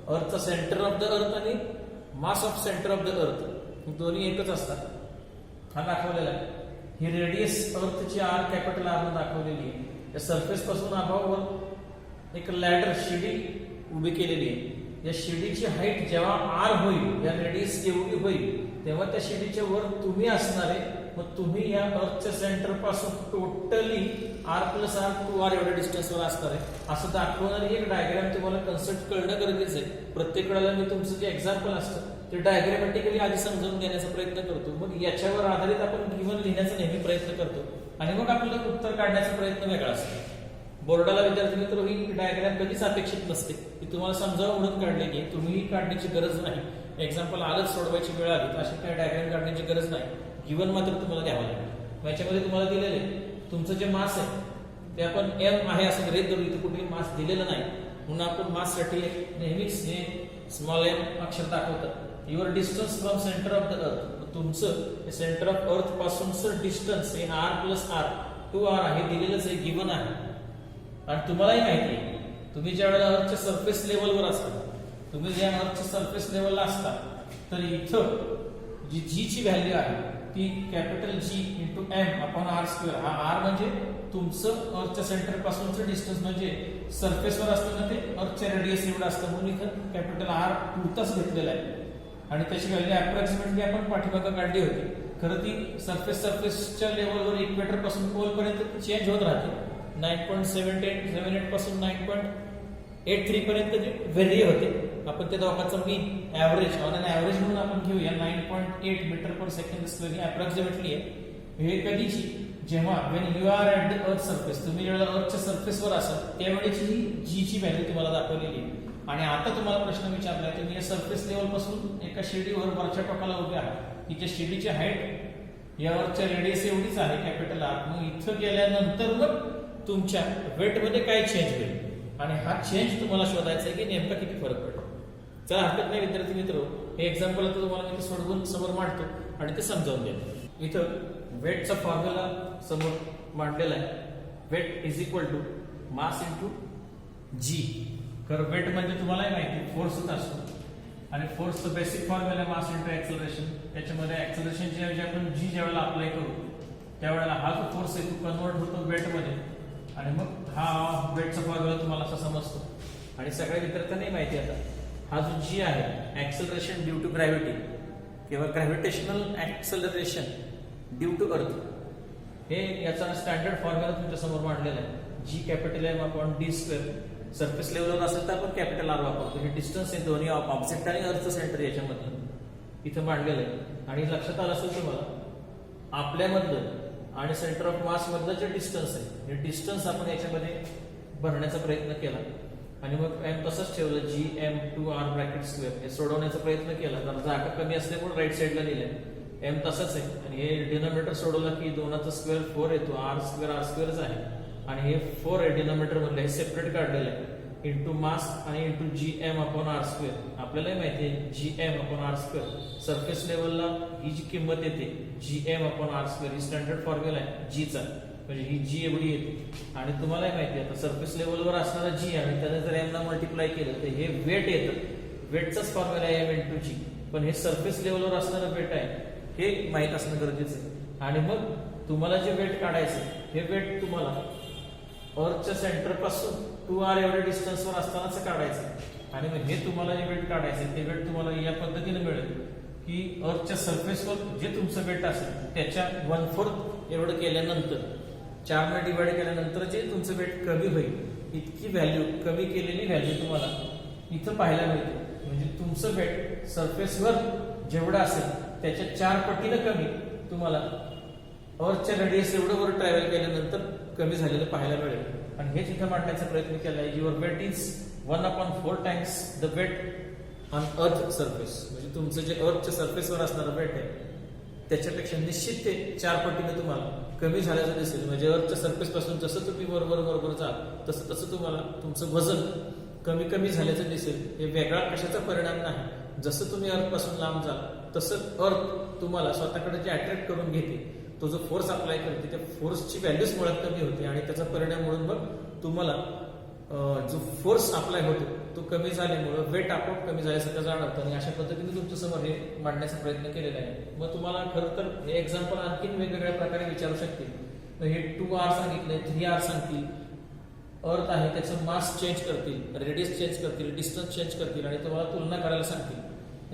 अर्थचा सेंटर ऑफ द अर्थ आणि mass of centre of the अर्थ दोन्ही एकच असतात. हा दाखवलेला आहे. ही रेडियस अर्थची आर कॅपिटल आर दाखवलेली आहे. या सरफेस पासून अभावावर एक लॅडर शिडी उभी केलेली आहे. या शिडीची हाईट जेव्हा आर होईल, या रेडियस एवढी होईल, तेव्हा त्या शिडीच्या वर तुम्ही असणार आहे. मग तुम्ही या अर्थच्या सेंटर पासून totally R plus R 2r एवढ्या डिस्टन्सवर असणार आहे. असं दाखवणारी एक डायग्राम तुम्हाला कन्सेप्ट कळणं गरजेचं आहे. प्रत्येक वेळेला मी तुमचं जे एक्झाम्पल असतं ते डायग्रामॅटिकली आधी समजावून देण्याचा प्रयत्न करतो. मग याच्यावर आधारित आपण गिव्हन लिहिण्याचा नेहमी प्रयत्न करतो आणि मग आपल्याला उत्तर काढण्याचा प्रयत्न वेगळा असतो. बोर्डाला विद्यार्थी मित्र ही डायग्राम कधीच अपेक्षित नसते. ती तुम्हाला समजावून म्हणून काढलेली आहे. तुम्ही काढण्याची गरज नाही. एक्झाम्पल आलंच सोडवायची वेळ आली तर अशी काही डायग्राम काढण्याची गरज नाही. गिव्हन मात्र तुम्हाला घ्यावं लागेल. याच्यामध्ये तुम्हाला दिलेले तुमचं जे मास आहे ते आपण एम आहे असं गृहीत धरू. इथे कुठेही मास दिलेलं नाही म्हणून आपण माससाठी नेहमीच हे स्मॉल एम अक्षर दाखवतात. Your distance from centre of the अर्थ. तुमचं सेंटर ऑफ अर्थ पासूनचं डिस्टन्स हे आर प्लस आर 2r आहे. दिलेलंच आहे, गिव्हन आहे. आणि तुम्हालाही माहिती आहे तुम्ही ज्या वेळेला अर्थच्या सरफेस लेवलवर असता, तुम्ही ज्या अर्थच्या सरफेस लेवलला असता तर इथं जी जी ची व्हॅल्यू आहे ती capital g into m upon r square. हा आर म्हणजे तुमचं अर्थच्या सेंटर पासूनचं डिस्टन्स, म्हणजे सरफेसवर असतं ना ते अर्थच्या रेडियस एवढं असतं म्हणून इथं कॅपिटल आर पुरताच घेतलेला आहे. आणि त्याची व्हॅल्यू अप्रॉक्सिमेटली आपण पाठीमागं काढली होती. खरं ती सरफेसच्या लेवलवर इक्वेटर पासून पोल पर्यंत चेंज होत राहते. 9.78 पासून 9.83 पर्यंत व्हेरी होते. आपण त्या दोघांचा mean average on an average म्हणून आपण घेऊया. 9.8 metre per second square approximately आहे. हे कधीची जेव्हा when you are at the earth surface, तुम्ही जेव्हा अर्थच्या सरफेसवर असाल त्यावेळेची ही जी ची व्हॅल्यू तुम्हाला दाखवलेली आहे. आणि आता तुम्हाला प्रश्न विचारलाय तुम्ही या सरफेस लेवल पासून एका शिडीवर वरच्या टोकाला उभे आहात. तिच्या शिडीची हाईट या अर्थच्या रेडियस एवढीच आहे कॅपिटल आर. मग इथं गेल्यानंतर मग तुमच्या वेट मध्ये काय चेंज होईल आणि हा चेंज तुम्हाला शोधायचा आहे की नेमका किती फरक पडेल. चला हरकत नाही विद्यार्थी मित्र, हे एक्झाम्पल आता तुम्हाला मी सोडवून समोर मांडतो आणि ते समजावून देतो. इथं वेटचा फॉर्म्युला समोर मांडलेला आहे. Weight is equal to mass into g. कारण वेट म्हणजे तुम्हालाही माहिती फोर्सच असतो आणि फोर्सचं basic formula mass into acceleration. त्याच्यामध्ये ऍक्सलरेशनची ऐवजी आपण जी ज्यावेळेला अप्लाय करू त्यावेळेला हा जो फोर्स आहे तो कन्वर्ट होतो वेटमध्ये आणि मग हा वेटचा फॉर्म्युला तुम्हाला असा समजतो. आणि सगळ्या विद्यार्थ्यांनाही माहिती आता हा जो जी आहे ऍक्सलरेशन ड्यू टू ग्रॅव्हिटी किंवा gravitational acceleration due to earth, हे याचा स्टँडर्ड फॉर्म्युला तुमच्या समोर मांडलेला आहे. G capital m upon d square. Surface लेवलवर असेल तर आपण कॅपिटल आर वापरतो. हे डिस्टन्स आहे दोन्ही ऑब्जेक्ट आणि अर्थचं सेंटर याच्यामध्ये इथं मांडलेलं आहे. आणि लक्षात आलं असेल तुम्हाला आपल्यामधलं आणि सेंटर ऑफ मास मधलं जे डिस्टन्स आहे हे डिस्टन्स आपण याच्यामध्ये भरण्याचा प्रयत्न केला आणि मग एम तसंच ठेवलं. G M 2r bracket square हे सोडवण्याचा प्रयत्न केला. जर जागा कमी असल्यामुळे राईट साईडला लिहिलंय. एम तसंच आहे आणि हे डिनोमिनेटर सोडवलं की 2चा स्क्वेअर 4 येतो. आर स्क्वेअरच आहे आणि हे 4 आहे डिनोमिनेटर मधलं, हे सेपरेट काढलेलं आहे. इंटू मास आणि into g m upon r square. आपल्यालाही माहिती आहे g m upon r square. Surface लेवलला ही जी किंमत येते g m upon r square ही स्टँडर्ड फॉर्म्युला आहे जीचा, म्हणजे ही जी एवढी येते. आणि तुम्हालाही माहिती आहे आता सरफेस लेवलवर असणारा जी आणि त्याने जर एम ला मल्टिप्लाय केलं तर हे वेट येतं. वेटचाच फॉर्म्युला आहे एम इंटू जी, पण हे सरफेस लेवलवर असणारं वेट आहे हे माहित असणं गरजेचं आहे. आणि मग तुम्हाला जे वेट काढायचं हे वेट तुम्हाला अर्थच्या सेंटर पासून 2r एवढ्या डिस्टन्सवर असतानाच काढायचं. आणि मग हे तुम्हाला जे वेट काढायचं ते वेट तुम्हाला या पद्धतीने मिळेल की अर्थच्या सरफेसवर जे तुमचं वेट असेल त्याच्या 1/4 एवढं केल्यानंतर 4 ने डिवाइड केल्यानंतर जे तुमचं वेट कमी होईल इतकी व्हॅल्यू कमी केलेली व्हॅल्यू तुम्हाला इथं पाहायला मिळते. म्हणजे तुमचं वेट सरफेसवर जेवढं असेल त्याच्या 4 पटीनं कमी तुम्हाला अर्थच्या रेडियस एवढं वर ट्रॅव्हल केल्यानंतर कमी झालेलं पाहायला मिळेल. आणि हेच इथं मांडण्याचा प्रयत्न केला आहे. Your weight is 1/4 times the weight on earth surface. म्हणजे तुमचं जे अर्थच्या सरफेसवर असणारं वेट आहे त्याच्यापेक्षा निश्चित ते 4 पटीने तुम्हाला कमी झाल्याचं दिसेल. म्हणजे अर्थच्या सरफेस पासून जसं तुम्ही बरोबर जाल तसं तसं तुम्हाला तुमचं वजन कमी झाल्याचं दिसेल. हे वेगळा कशाचा परिणाम नाही. जसं तुम्ही अर्थ पासून लांब जाल तसं अर्थ तुम्हाला स्वतःकडे जे अट्रॅक्ट करून घेते, तो जो फोर्स अप्लाय करते त्या फोर्सची व्हॅल्यूच मुळात कमी होते आणि त्याचा परिणाम म्हणून मग तुम्हाला जो फोर्स अप्लाय होतो तो कमी झाल्यामुळे वेट आपोआप कमी झाल्यासारखं जाणवतं आणि अशा पद्धतीने तुमच्या समोर हे मांडण्याचा प्रयत्न केलेला आहे. मग तुम्हाला खरं तर हे एक्झाम्पल आणखीन वेगवेगळ्या प्रकारे विचारू शकतील. हे 2R सांगितलंय, 3R सांगतील, अर्थ आहे त्याचं मास चेंज करतील, रेडियस चेंज करतील, डिस्टन्स चेंज करतील आणि तुम्हाला तुलना करायला सांगतील.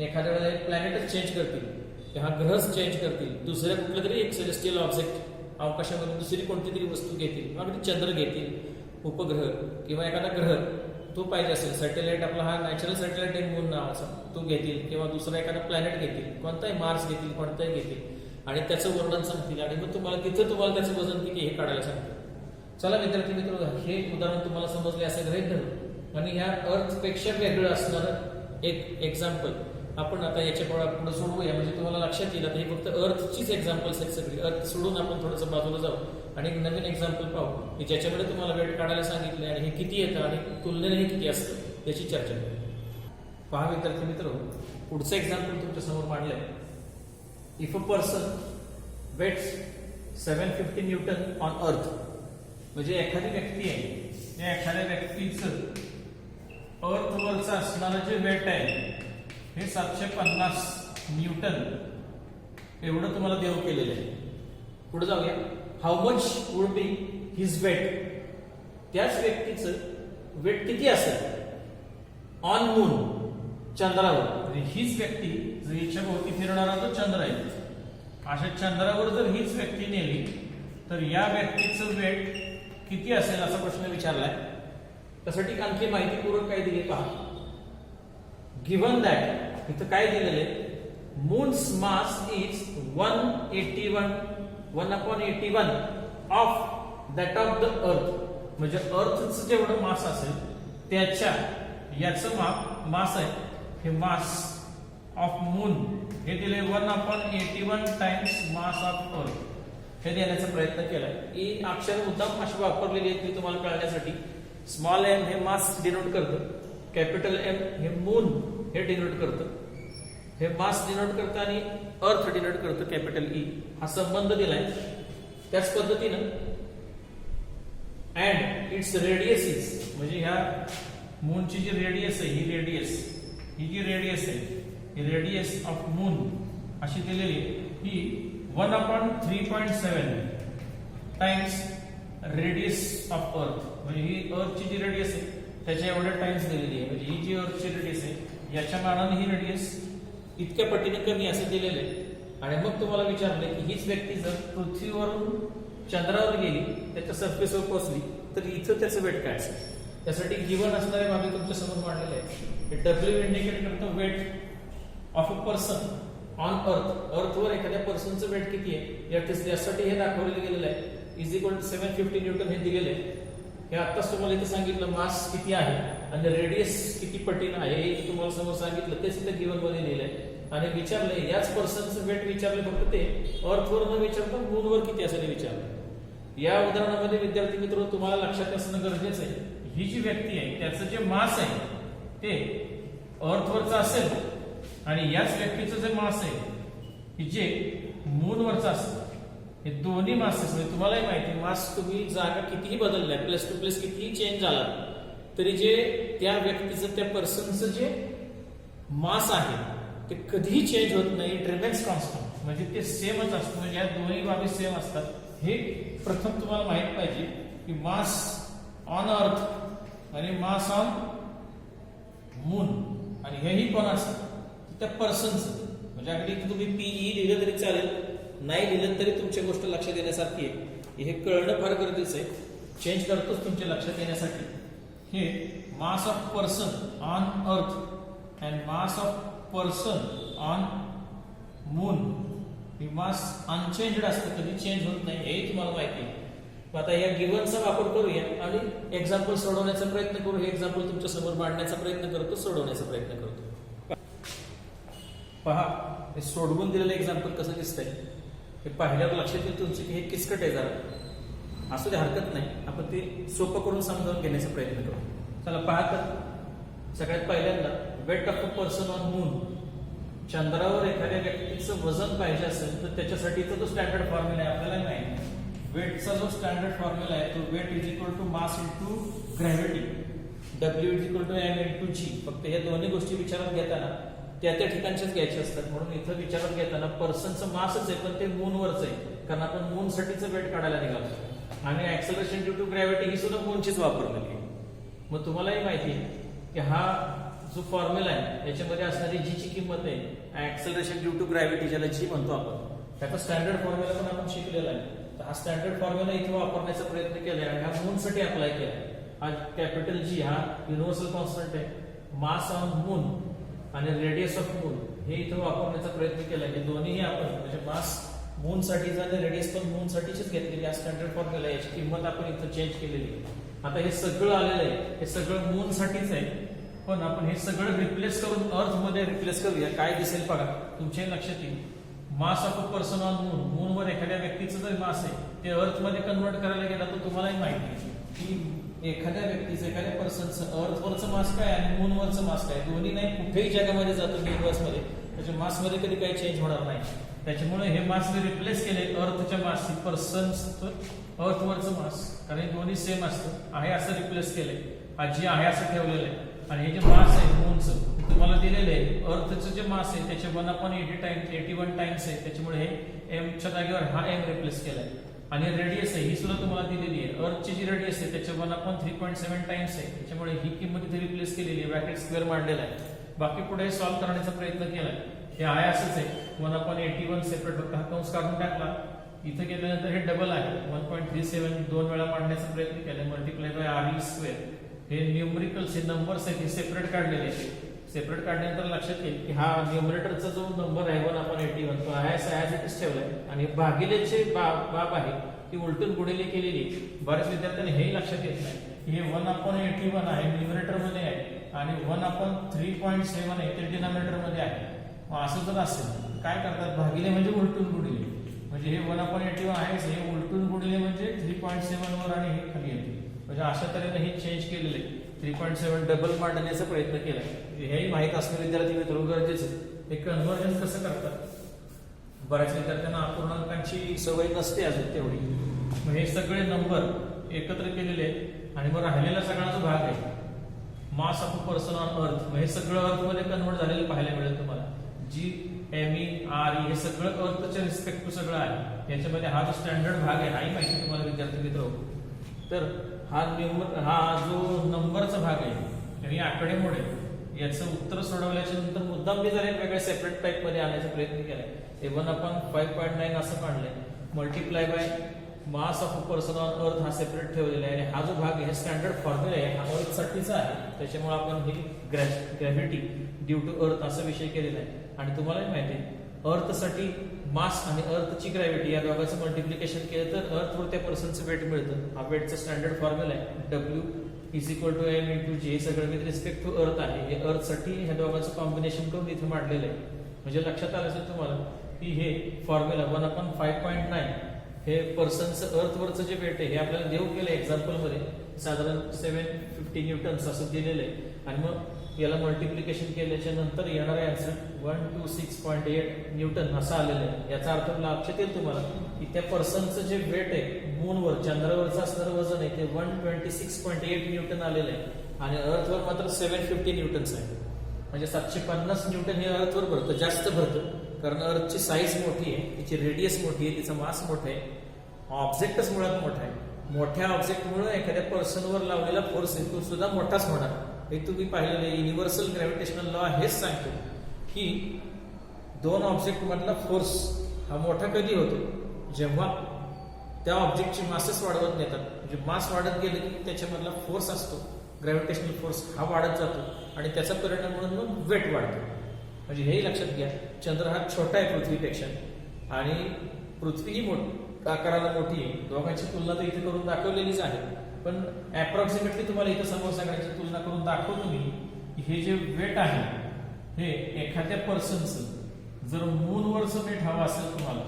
एखाद्या वेळेला एक प्लॅनेटच चेंज करतील, हा ग्रहच चेंज करतील, दुसऱ्या कुठलं तरी एक सेलेस्टियल ऑब्जेक्ट अवकाशामधून दुसरी कोणती तरी वस्तू घेतील, अगदी चंद्र घेतील, उपग्रह किंवा एखादा ग्रह तो पाहिजे असेल, सॅटेलाइट आपला हा नॅचरल सॅटेलाइट आहे मून नावाचा तो घेतील किंवा दुसरा एखादा प्लॅनेट घेतील, कोणताही मार्स घेतील, कोणताही घेतील आणि त्याचं वर्णन सांगतील आणि मग तुम्हाला तिथं तुम्हाला त्याचं वजन किती हे काढायला सांगतील. चला विद्यार्थी मित्र, हे उदाहरण तुम्हाला समजले असे गृहीत धरू आणि ह्या अर्थ पेक्षा वेगळं असणारं एक एक्झाम्पल आपण आता याच्या पुढे सोडवूया, म्हणजे तुम्हाला लक्षात येईल. आता ही फक्त अर्थचीच एक्झाम्पल्स आहेत सगळी. अर्थ सोडून आपण थोडंसं बाजूला जाऊ आणि एक नवीन एक्झाम्पल पाहू की ज्याच्यामध्ये तुम्हाला वेट काढायला सांगितले आणि हे किती येतं आणि तुलनेने हे किती असतं याची चर्चा करू. पहा विद्यार्थी मित्र, पुढचं एक्झाम्पल तुमच्या समोर मांडलंय. If a person weighs 750 newton on earth, म्हणजे एखादी व्यक्ती आहे, त्या एखाद्या व्यक्तीचं अर्थवरचं असणारं जे वेट आहे हे 750 न्यूटन एवढं तुम्हाला देव केलेलं आहे. पुढे जाऊया. How much would be his weight, त्याच व्यक्तीचं वेट किती असेल ऑन मून, चंद्रावर. म्हणजे हीच व्यक्ती जर हिच्या भोवती फिरणारा जो चंद्र आहे, अशा चंद्रावर जर हीच व्यक्ती नेली तर या व्यक्तीचं वेट किती असेल असा प्रश्न विचारलाय. त्यासाठी आणखी माहितीपूर्वक काय दिली पहा. गिव्हन दॅट, इथं काय दिलेलं आहे, moons mass is 1/81 of that of the अर्थ, म्हणजे अर्थचं जेवढं मास असेल त्याच्या याचं मास आहे हे मास ऑफ मून हे दिले 1/81 टाइम्स मास ऑफ अर्थ हे देण्याचा प्रयत्न केलाय. ही अक्षर मुद्दाम अशी वापरलेली आहेत की तुम्हाला कळण्यासाठी. स्मॉल एम हे मास डिनोट करतं, कॅपिटल एम हे मून हे डिनोट करतं, हे मास डिनोट करतं आणि अर्थ डिनोट करतं कॅपिटल ई. हा संबंध दिलाय. त्याच पद्धतीनं अँड इट्स रेडियस इज, म्हणजे ह्या मूनची जी रेडियस आहे ही जी रेडियस आहे ही रेडियस ऑफ मून अशी दिलेली ही 1/3.7 टाइम्स रेडियस ऑफ अर्थ, म्हणजे ही अर्थची जी रेडियस आहे त्याच्या एवढ्या टाइम्स दिलेली आहे. म्हणजे ही जी अर्थची रेडियस आहे याच्या मानाने ही रेडियस इतक्या पटीने कमी असं दिलेलं आहे. आणि मग तुम्हाला विचारलंय की हीच व्यक्ती जर पृथ्वीवरून चंद्रावर गेली, त्याच्या सरफेसवर पोहोचली तर इथं त्याचं वेट काय असेल. त्यासाठी गिव्हन असणारे बाबी तुमच्या समोर मांडलेले आहे. डब्ल्यू इंडिकेट करतो weight of a person on earth, अर्थवर एखाद्या पर्सनचं वेट किती आहे यासाठी हे दाखवलेलं गेलेलं आहे. इज इक्वल टू 750 न्यूटन हे दिलेलं आहे. हे आत्ताच तुम्हाला इथे सांगितलं मास किती आहे आणि रेडियस किती पटीनं आहे हे तुम्हाला समोर सांगितलं, तेच इथे गिव्हन मध्ये लिहिलंय. आणि विचारलंय याच पर्सनचं वेट विचारलं, फक्त ते अर्थवर न विचारता मूनवर किती असेल विचारलं. या उदाहरणामध्ये विद्यार्थी मित्र तुम्हाला लक्षात असणं गरजेचं आहे, ही जी व्यक्ती आहे त्याचं जे मास आहे ते अर्थवरचं असेल आणि याच व्यक्तीचं जे मास आहे जे मूनवरचं असेल. हे दोन्ही मासेस, म्हणजे तुम्हालाही माहिती मास तुम्ही जागा कितीही बदललाय, प्लेस टू प्लेस कितीही चेंज झाला तरी जे त्या व्यक्तीचं त्या पर्सनचं जे मास आहे ते कधीही चेंज होत नाही, इट रिमेन्स कॉन्स्टंट, म्हणजे ते सेमच असतं. म्हणजे या दोन्ही बाबी सेम असतात. हे प्रथम तुम्हाला माहित पाहिजे की मास ऑन अर्थ आणि मास ऑन मून, आणि हेही कोण असतं त्या पर्सनचं. म्हणजे अगदी तुम्ही पीई लिहिलं तरी चालेल, नाही लिहिलं तरी तुमच्या गोष्ट लक्षात येण्यासारखी आहे. हे कळणं फार गरजेचं आहे. चेंज करतोच तुमच्या लक्षात येण्यासाठी. हे मास ऑफ पर्सन ऑन अर्थ and mass of person on moon, he mass unchanged असतं, कधी चेंज होत नाही, हेही तुम्हाला माहिती आहे. आता या गिव्हनचा वापर करूया आणि एक्झाम्पल सोडवण्याचा प्रयत्न करू. हे एक्झाम्पल तुमच्या समोर मांडण्याचा प्रयत्न करतो, सोडवण्याचा प्रयत्न करतो. पहा हे सोडवून दिलेलं एक्झाम्पल कसं दिसतंय हे पाहिल्यावर लक्षात येईल तुमचं की हे किचकट आहे जरा. असू दे, हरकत नाही, आपण ते सोपं करून समजावून घेण्याचा प्रयत्न करू. चला पहा, तर सगळ्यात पहिल्यांदा weight of a person on moon, चंद्रावर एखाद्या व्यक्तीचं वजन पाहिजे असेल तर त्याच्यासाठीचा जो स्टँडर्ड फॉर्म्युला आहे आपल्याला माहिती. वेटचा जो स्टँडर्ड फॉर्म्युला आहे तो weight is equal to mass into gravity. W is equal to M into g. फक्त या दोन्ही गोष्टी विचारात घेताना त्या ठिकाणच्याच घ्यायच्या असतात. म्हणून इथं विचारात घेताना पर्सनचं मासच आहे, पण ते मूनवरच आहे, कारण आपण मून साठीचं वेट काढायला निघालो आणि ऍक्सेलरेशन ड्यू टू ग्रॅव्हिटी ही सुद्धा मूनचीच वापरलेली आहे. मग तुम्हालाही माहिती आहे की हा जो फॉर्म्युला आहे याच्यामध्ये असणारी जी ची किंमत आहे ऍक्सेलरेशन ड्यू टू ग्रॅव्हिटी, ज्याला जी म्हणतो आपण, त्याचा स्टँडर्ड फॉर्म्युला पण आपण शिकलेला आहे. तर हा स्टँडर्ड फॉर्म्युला इथे वापरण्याचा प्रयत्न केलाय आणि हा मून साठी अप्लाय केलाय. हा कॅपिटल जी हा युनिव्हर्सल कॉन्स्टंट आहे. मास ऑन मून आणि रेडियस ऑफ मून हे इथं वापरण्याचा प्रयत्न केलाय. हे दोन्हीही आपण म्हणजे मास मून साठीच आणि रेडियस पण मून साठीच घेतलेली. हा स्टँडर्ड फॉर्म्युला याची किंमत आपण इथं चेंज केलेली आहे. आता हे सगळं आलेलं आहे, हे सगळं मून साठीच आहे, पण आपण हे सगळं रिप्लेस करून अर्थ मध्ये रिप्लेस करूया. काय दिसेल बघा, तुमच्या लक्षात येईल. Mass of a person on moon, मूनवर एखाद्या व्यक्तीचं जर मास आहे ते अर्थ मध्ये कन्वर्ट करायला गेला तर तुम्हालाही माहिती आहे की एखाद्या व्यक्तीचं, एखाद्या पर्सनचं अर्थवरचं मास काय आणि मूनवरचं मास काय, दोन्ही नाही कुठेही जगामध्ये जातो युनिव्हर्स मध्ये, त्याच्या मास मध्ये कधी काही चेंज होणार नाही. त्याच्यामुळे हे मास मी रिप्लेस केले अर्थच्या मास, पर्सनचं अर्थवरचं मास, कारण हे दोन्ही सेम असतं. आहे असं रिप्लेस केलंय, आजी आहे असं ठेवलेलं आहे. आणि हे जे मास आहे मूनचं तुम्हाला दिलेलं आहे, अर्थचं जे मास आहे त्याचे 1/81 टाइम्स आहे, त्याच्यामुळे हे एम च्या जागेवर हा एम रिप्लेस केलाय. आणि रेडियस आहे ही सुद्धा तुम्हाला दिलेली आहे, अर्थची जी रेडियस आहे त्याचे 1/3.7 टाइम्स आहे, त्याच्यामुळे ही किंमत इथे रिप्लेस केलेली आहे, ब्रॅकेट स्क्वेअर मांडलेला आहे. बाकी पुढे सॉल्व्ह करण्याचा प्रयत्न केलाय. हे आहे असंच आहे, 1/81 सेपरेट, फक्त हा कंस काढून टाकला. इथे गेल्यानंतर हे डबल आहे, 1.37 दोन वेळा मांडण्याचा प्रयत्न केलाय, मल्टिप्लाय बाय आर स्क्वेअर. हे न्यूमरिकल्स, हे नंबर्स आहेत, हे सेपरेट काढलेले आहेत. सेपरेट काढल्यानंतर लक्षात येईल की हा न्यूमरेटरचा जो नंबर आहे 1/81 तो आहे ऍज ठेवलाय आणि भागिलेचे बाब आहे ती उलटून गुणिले केलेली. बऱ्याच विद्यार्थ्यांना हे लक्षात येत नाही की हे 1/81 आहे न्यूमरेटर मध्ये आहे आणि 1/3.7 आहे ते डिनॉमिनेटर मध्ये आहे. असं जर असेल काय करतात, भागिले म्हणजे उलटून गुणिले, म्हणजे हे 1/81 आहे, हे उलटून गुणिले म्हणजे 3.7 वर आणि हे खाली येते. म्हणजे अशा तऱ्हेने हे चेंज केलेलं आहे, 3.7 डबल मांडण्याचा प्रयत्न केलाय. हेही माहित असणे विद्यार्थी मित्र गरजेचं आहे. हे कन्व्हर्जन कसं करतात, बऱ्याच विद्यार्थ्यांना अपूर्णांकांची सवय नसते अजून तेवढी. मग हे सगळे नंबर एकत्र केलेले आहेत आणि मग राहिलेला सगळा जो भाग आहे मास ऑफ अ पर्सन ऑन अर्थ, हे सगळं अर्थ मध्ये कन्वर्ट झालेलं पाहायला मिळेल तुम्हाला. G M E R E हे सगळं अर्थच्या रिस्पेक्ट टू सगळं आहे. याच्यामध्ये हा जो स्टँडर्ड भाग आहे हाही माहिती तुम्हाला विद्यार्थी मित्र. तर हा जो नंबरचा भाग आहे ही आकडेमोड आहे, याचं उत्तर सोडवल्याच्या नंतर मुद्दाम मी जरा वेगळ्या सेपरेट टाईप मध्ये आणण्याचा प्रयत्न केलाय. 1/5.9 असं काढलंय, multiply by mass of a person on अर्थ हा सेपरेट ठेवलेला आहे. आणि हा जो भाग आहे स्टँडर्ड फॉर्म्युला आहे, हा अर्थ साठीचा आहे, त्याच्यामुळे आपण ही ग्रॅव्हिटी ड्यू टू अर्थ असा विषय केलेला आहे. आणि तुम्हालाही माहिती आहे अर्थसाठी मास आणि अर्थची ग्रॅव्हिटी या दोघांचं मल्टिप्लिकेशन केलं तर अर्थवर त्या पर्सनचं वेट मिळतं. हा वेटचा स्टँडर्ड फॉर्म्युला आहे, W is equal to M into g. हे सगळं विथ रिस्पेक्ट टू अर्थ आहे. हे अर्थसाठी ह्या दोघांचं कॉम्बिनेशन करून इथे मांडलेलं आहे. म्हणजे लक्षात आलं असेल तुम्हाला की हे फॉर्म्युला 1/5.9 हे पर्सनचं अर्थवरचं जे वेट आहे हे आपल्याला देऊ केलं एक्झाम्पल मध्ये, साधारण 750 न्यूटन्स असं दिलेलं आहे. आणि मग याला मल्टिप्लिकेशन केल्याच्या नंतर येणारा आन्सर 126.8 न्यूटन असं आलेलं आहे. याचा अर्थ लक्षात येईल तुम्हाला की त्या पर्सनचं जे वेट आहे मूनवर, चंद्रावरचं असणारं वजन आहे ते 126.8 न्यूटन आलेलं आहे आणि अर्थवर मात्र 750 न्यूटन्स आहे. म्हणजे 750 न्यूटन हे अर्थवर भरतं, जास्त भरतं, कारण अर्थची साईज मोठी आहे, तिची रेडियस मोठी आहे, तिचा मास मोठा आहे, ऑब्जेक्टच मुळात मोठा आहे. मोठ्या ऑब्जेक्टमुळे एखाद्या पर्सनवर लावलेला फोर्स आहे तो सुद्धा मोठाच होणार. हे तुम्ही पाहिलेलं युनिव्हर्सल ग्रॅव्हिटेशनल लॉ हेच सांगतो की दोन ऑब्जेक्ट मधला फोर्स हा मोठा कधी होतो, जेव्हा त्या ऑब्जेक्टची मासेस वाढवत नेतात. म्हणजे मास वाढत गेले की त्याच्यामधला फोर्स असतो ग्रॅव्हिटेशनल फोर्स हा वाढत जातो आणि त्याचा परिणाम म्हणून मग वेट वाढतो. म्हणजे हेही लक्षात घ्या, चंद्र हा छोटा आहे पृथ्वीपेक्षा आणि पृथ्वी ही आकाराला मोठी आहे. दोघांची तुलना तर इथे करून दाखवलेलीच आहे, पण अप्रॉक्सिमेटली तुम्हाला इथं समोर सगळ्यांची तुलना करून दाखवतो मी की हे जे वेट आहे हे एखाद्या पर्सनचं जर मूनवरचं वेट हवं असेल तुम्हाला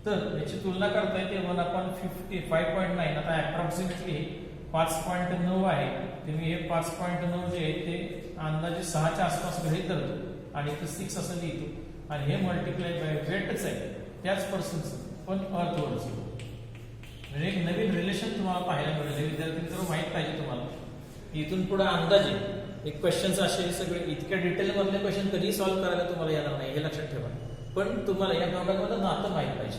तर याची तुलना करता येते 1/5.9. आता अप्रॉक्सिमेटली 5.9 आहे, तर मी हे 5.9 जे आहे ते अंदाजे 6च्या आसपास गृहीत धरतो आणि इथे 6 असं लिहितो आणि हे मल्टिप्लाय बाय वेटच आहे त्याच पर्सनचं पण अर्थवरचं. म्हणजे एक नवीन रिलेशन तुम्हाला पाहायला मिळेल. विद्यार्थी मित्र माहित पाहिजे तुम्हाला इथून पुढे अंदाजे एक क्वेश्चन्स असे सगळे इतक्या डिटेल मधले क्वेश्चन कधीही सॉल्व्ह करायला तुम्हाला येणार नाही, हे लक्षात ठेवा. पण तुम्हाला या दोघांमध्ये नातं माहीत पाहिजे.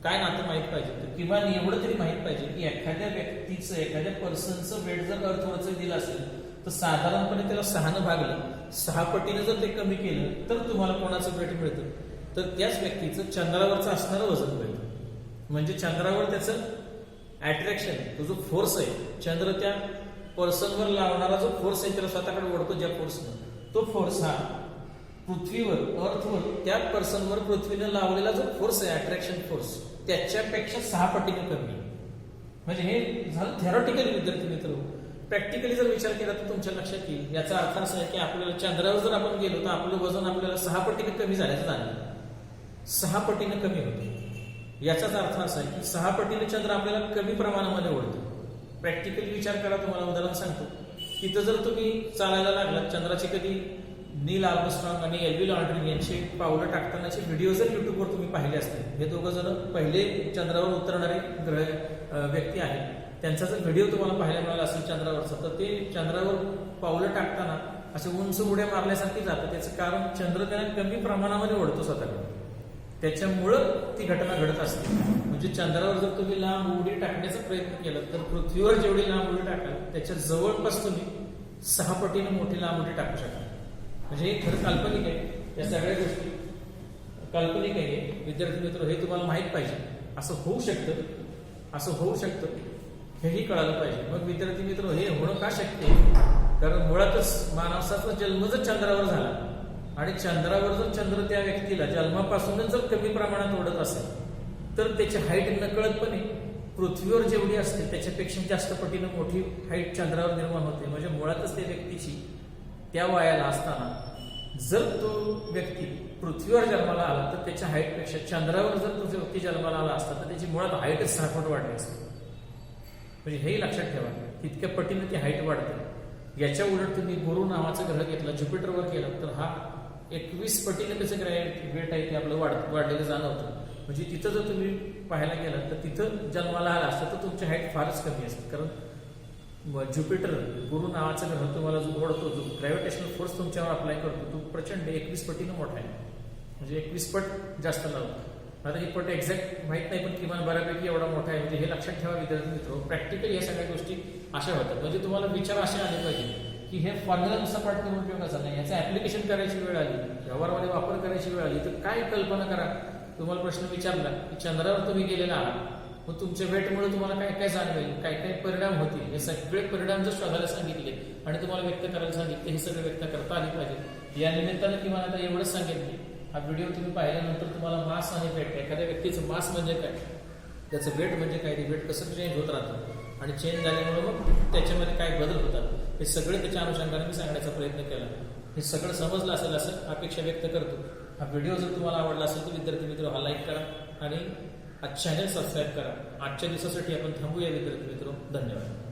काय नातं माहीत पाहिजे, तर किमान एवढं तरी माहीत पाहिजे की एखाद्या व्यक्तीचं, एखाद्या पर्सनचं वेट जर अर्थवरचं दिलं असेल तर साधारणपणे त्याला 6 भागलं, 6 पटीने जर ते कमी केलं तर तुम्हाला कोणाचं वेट मिळतं, तर त्याच व्यक्तीचं चंद्रावरचं असणारं वजन मिळतं. म्हणजे चंद्रावर त्याचं अट्रॅक्शन, तो जो फोर्स आहे, चंद्र त्या पर्सनवर लावणारा जो फोर्स आहे त्याला स्वतःकडे ओढतो, ज्या फोर्सनं, तो फोर्स हा पृथ्वीवर, अर्थवर, त्या पर्सनवर पृथ्वीने लावलेला जो फोर्स आहे, अट्रॅक्शन फोर्स, त्याच्यापेक्षा 6 पटीने कमी. म्हणजे हे झालं थेरॉटिकल विद्यार्थी मित्र. प्रॅक्टिकली जर विचार केला तर तुमच्या लक्षात येईल. याचा अर्थ असा आहे की आपल्याला चंद्रावर जर आपण गेलो तर आपलं वजन आपल्याला 6 पटीने कमी झाल्याचं जाणवलं, 6 पटीने कमी होते. याचाच अर्थ असा आहे की 6 पटीने चंद्र आपल्याला कमी प्रमाणामध्ये ओढतो. प्रॅक्टिकली विचार करा, तुम्हाला उदाहरण सांगतो. तिथं जर तुम्ही चालायला लागलात, चंद्राचे कधी नील आर्मस्ट्रॉंग आणि एल्विन ऑल्ड्रिन यांचे पावलं टाकतानाचे व्हिडिओ जर युट्यूबवर तुम्ही पाहिले असतील, हे दोघं जण पहिले चंद्रावर उतरणारे व्यक्ती आहेत, त्यांचा जर व्हिडिओ तुम्हाला पाहायला मिळाला असेल चंद्रावरचा, तर ते चंद्रावर पावलं टाकताना असे उंच उड्या मारल्यासारखी जातं. त्याचं कारण चंद्र त्यांना कमी प्रमाणामध्ये ओढतो स्वतःकडे, त्याच्यामुळं ती घटना घडत असते. म्हणजे चंद्रावर जर तुम्ही लांब उडी टाकण्याचा प्रयत्न केला तर पृथ्वीवर जेवढी लांब उडी टाकाल त्याच्या जवळपास तुम्ही 6 पटीने मोठी लांब उडी टाकू शकाल. म्हणजे हे खरं काल्पनिक आहे, या सगळ्या गोष्टी काल्पनिक आहे विद्यार्थी मित्र. हे तुम्हाला माहित पाहिजे, असं होऊ शकतं, असं होऊ शकतं, हेही कळालं पाहिजे. मग विद्यार्थी मित्र, हे होणं का शक्य आहे? कारण मुळातच मानवाचा जन्म जर चंद्रावर झाला आणि चंद्रावर जर चंद्र त्या व्यक्तीला जन्मापासूनच जर कमी प्रमाणात ओढत असेल तर त्याची हाईट नकळतपणे पृथ्वीवर जेवढी असते त्याच्यापेक्षा जास्त पटीने मोठी हाईट चंद्रावर निर्माण होते. म्हणजे मुळातच त्या व्यक्तीची त्या वयाला असताना जर तो व्यक्ती पृथ्वीवर जन्माला आला तर त्याच्या हाईटपेक्षा चंद्रावर जर तो व्यक्ती जन्माला आला असता तर त्याची मुळात हाईटच 6 पट वाढली असते. म्हणजे हेही लक्षात ठेवा, तितक्या पटीने ती हाईट वाढते. याच्या उलट तुम्ही गुरु नावाचा ग्रह घेतला, ज्युपिटरवर केला, तर हा 21 पटीने त्याचं वेट आहे ते आपलं वाढलेलं जाणवतं. म्हणजे तिथं जर तुम्ही पाहायला गेलात तर तिथं जन्माला आला असतं तर तुमची हाईट फारच कमी असते. कारण ज्युपिटर, गुरु नावाचा ग्रह तुम्हाला जो ओढतो, जो ग्रॅव्हिटेशनल फोर्स तुमच्यावर अप्लाय करतो, तो प्रचंड 21 पटीनं मोठा आहे. म्हणजे 21 पट जास्त लावतो. आता ही पट एक्झॅक्ट माहित नाही, पण किमान बऱ्यापैकी एवढा मोठा आहे. म्हणजे हे लक्षात ठेवा विद्यार्थी मित्र. प्रॅक्टिकली या सगळ्या गोष्टी अशा होतात. म्हणजे तुम्हाला विचार असे आले पाहिजे की हे फॉर्म्युला नुसार पाठ करून उपयोगाचा नाही, याचं ऍप्लिकेशन करायची वेळ आली, व्यवहारामध्ये वापर करायची वेळ आली तर काय कल्पना करा. तुम्हाला प्रश्न विचारला की चंद्रावर तुम्ही गेलेला आहात, मग तुमच्या वेटमुळे तुम्हाला काय काय जाणवेल, काय काय परिणाम होतील, हे सगळे परिणाम जर शोधायला सांगितले आणि तुम्हाला व्यक्त करायला सांगितले, हे सगळे व्यक्त करता आले पाहिजे. या निमित्तानं किंवा आता एवढंच सांगेल की हा व्हिडिओ तुम्ही पाहिल्यानंतर तुम्हाला मास आणि वेट, एखाद्या व्यक्तीचं मास म्हणजे काय, त्याचं वेट म्हणजे काय, ते वेट कसं चेंज होत राहतं आणि चेंज झाल्यामुळे मग त्याच्यामध्ये काय बदल होतात, हे सगळे त्याच्या अनुषंगाने मी सांगण्याचा प्रयत्न केला. हे सगळं समजलं असेल असं अपेक्षा व्यक्त करतो. हा व्हिडिओ जर तुम्हाला आवडला असेल तर विद्यार्थी मित्र हा लाईक करा आणि चॅनल सबस्क्राईब करा. आजच्या दिवसासाठी आपण थांबूया विद्यार्थी मित्र. धन्यवाद.